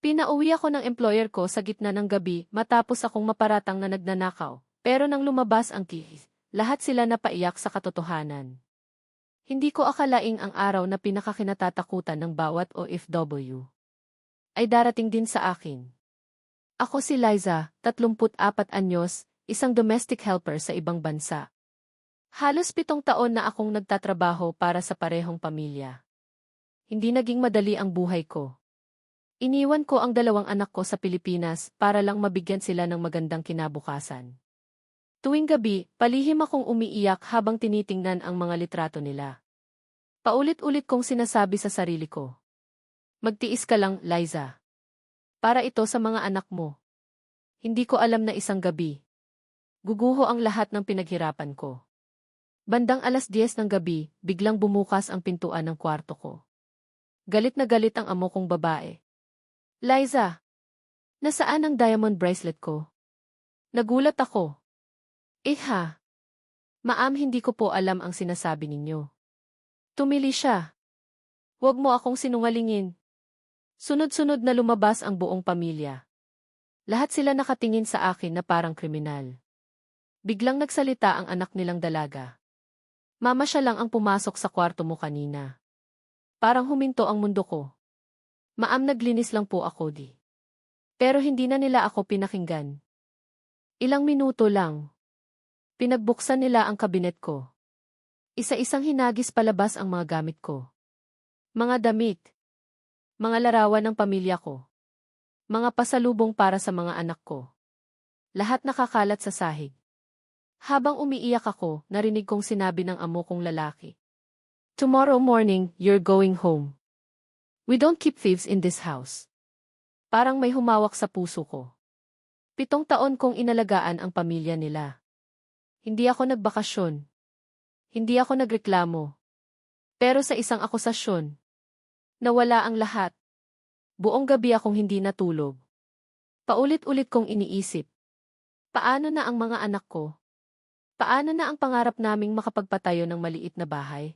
Pinauwi ako ng employer ko sa gitna ng gabi matapos akong maparatang na nagnanakaw. Pero nang lumabas ang kihis, lahat sila napaiyak sa katotohanan. Hindi ko akalaing ang araw na pinakakinatatakutan ng bawat OFW ay darating din sa akin. Ako si Liza, 34 anyos, isang domestic helper sa ibang bansa. Halos 7 taon na akong nagtatrabaho para sa parehong pamilya. Hindi naging madali ang buhay ko. Iniwan ko ang 2 anak ko sa Pilipinas para lang mabigyan sila ng magandang kinabukasan. Tuwing gabi, palihim akong umiiyak habang tinitingnan ang mga litrato nila. Paulit-ulit kong sinasabi sa sarili ko. Magtiis ka lang, Liza. Para ito sa mga anak mo. Hindi ko alam na isang gabi. Guguho ang lahat ng pinaghirapan ko. Bandang 10:00 ng gabi, biglang bumukas ang pintuan ng kwarto ko. Galit na galit ang amo kong babae. Liza, nasaan ang diamond bracelet ko? Nagulat ako. Ha? Ma'am, hindi ko po alam ang sinasabi ninyo. Tumili siya. Huwag mo akong sinungalingin. Sunod-sunod na lumabas ang buong pamilya. Lahat sila nakatingin sa akin na parang kriminal. Biglang nagsalita ang anak nilang dalaga. Mama, siya lang ang pumasok sa kwarto mo kanina. Parang huminto ang mundo ko. Ma'am, naglinis lang po ako di. Pero hindi na nila ako pinakinggan. Ilang minuto lang. Pinagbuksan nila ang kabinet ko. Isa-isang hinagis palabas ang mga gamit ko. Mga damit. Mga larawan ng pamilya ko. Mga pasalubong para sa mga anak ko. Lahat nakakalat sa sahig. Habang umiiyak ako, narinig kong sinabi ng amo kong lalaki. Tomorrow morning, you're going home. We don't keep thieves in this house. Parang may humawak sa puso ko. 7 taon kong inalagaan ang pamilya nila. Hindi ako nagbakasyon. Hindi ako nagreklamo. Pero sa isang akusasyon, nawala ang lahat. Buong gabi akong hindi natulog. Paulit-ulit kong iniisip. Paano na ang mga anak ko? Paano na ang pangarap naming makapagpatayo ng maliit na bahay?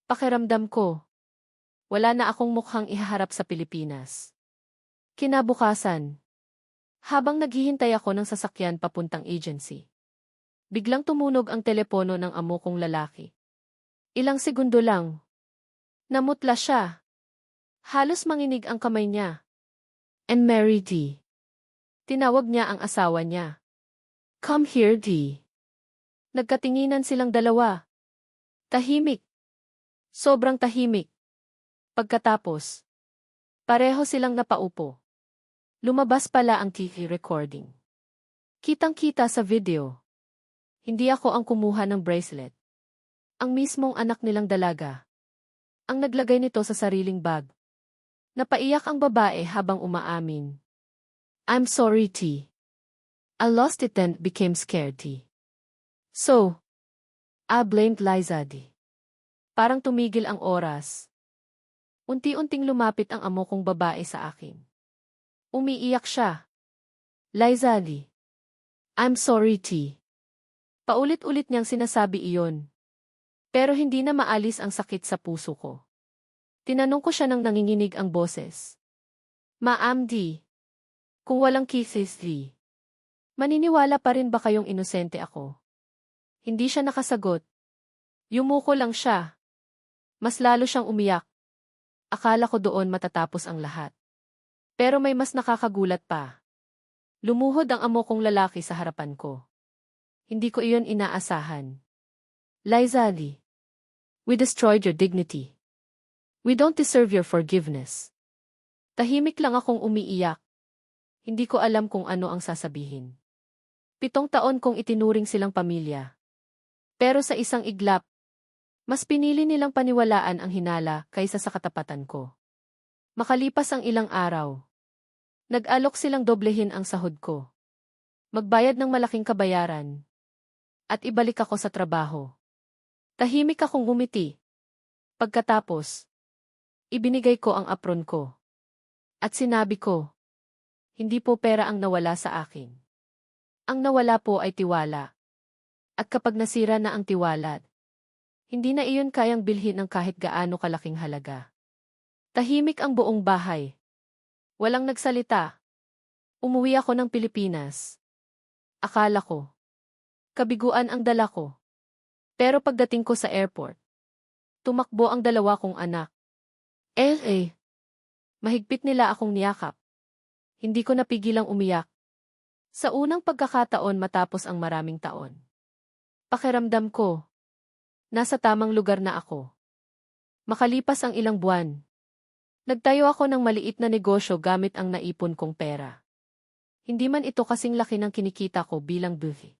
Pakiramdam ko, wala na akong mukhang ihaharap sa Pilipinas. Kinabukasan, habang naghihintay ako ng sasakyan papuntang agency, biglang tumunog ang telepono ng amo kong lalaki. Ilang segundo lang. Namutla siya. Halos manginig ang kamay niya. And Mary D. Tinawag niya ang asawa niya. Come here, D. Nagkatinginan silang dalawa. Tahimik. Sobrang tahimik. Pagkatapos, pareho silang napaupo. Lumabas pala ang TV recording. Kitang-kita sa video. Hindi ako ang kumuha ng bracelet. Ang mismong anak nilang dalaga. Ang naglagay nito sa sariling bag. Napaiyak ang babae habang umaamin. I'm sorry, T. I lost it and became scared, T. So, I blamed Liza, D. Parang tumigil ang oras. Unti-unting lumapit ang amo kong babae sa akin. Umiiyak siya. Liza, D. I'm sorry, T. Paulit-ulit niyang sinasabi iyon. Pero hindi na maalis ang sakit sa puso ko. Tinanong ko siya nang nanginginig ang boses. Ma'am D. Kung walang kisses, D. Maniniwala pa rin ba kayong inosente ako? Hindi siya nakasagot. Yumuko lang siya. Mas lalo siyang umiyak. Akala ko doon matatapos ang lahat. Pero may mas nakakagulat pa. Lumuhod ang amo kong lalaki sa harapan ko. Hindi ko iyon inaasahan. Liza D. We destroyed your dignity. We don't deserve your forgiveness. Tahimik lang akong umiiyak. Hindi ko alam kung ano ang sasabihin. 7 taon kong itinuring silang pamilya. Pero sa isang iglap, mas pinili nilang paniwalaan ang hinala kaysa sa katapatan ko. Makalipas ang ilang araw, nag-alok silang doblehin ang sahod ko. Magbayad ng malaking kabayaran. At ibalik ako sa trabaho. Tahimik akong ngumiti. Pagkatapos, ibinigay ko ang apron ko. At sinabi ko, hindi po pera ang nawala sa akin. Ang nawala po ay tiwala. At kapag nasira na ang tiwala, hindi na iyon kayang bilhin ng kahit gaano kalaking halaga. Tahimik ang buong bahay. Walang nagsalita. Umuwi ako ng Pilipinas. Akala ko. Kabiguan ang dala ko. Pero pagdating ko sa airport, tumakbo ang dalawa kong anak. LA. Mahigpit nila akong niyakap. Hindi ko napigilang umiyak. Sa unang pagkakataon matapos ang maraming taon. Pakiramdam ko. Nasa tamang lugar na ako. Makalipas ang ilang buwan. Nagtayo ako ng maliit na negosyo gamit ang naipon kong pera. Hindi man ito kasing laki ng kinikita ko bilang buhi.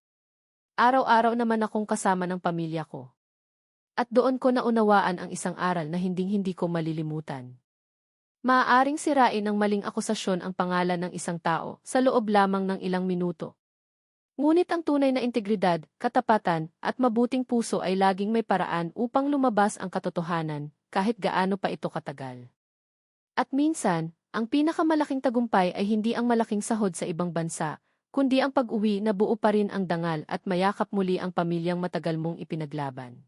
Araw-araw naman akong kasama ng pamilya ko. At doon ko naunawaan ang isang aral na hinding-hindi ko malilimutan. Maaaring sirain ng maling akusasyon ang pangalan ng isang tao sa loob lamang ng ilang minuto. Ngunit ang tunay na integridad, katapatan, at mabuting puso ay laging may paraan upang lumabas ang katotohanan, kahit gaano pa ito katagal. At minsan, ang pinakamalaking tagumpay ay hindi ang malaking sahod sa ibang bansa, kundi ang pag-uwi na buo pa rin ang dangal at mayakap muli ang pamilyang matagal mong ipinaglaban.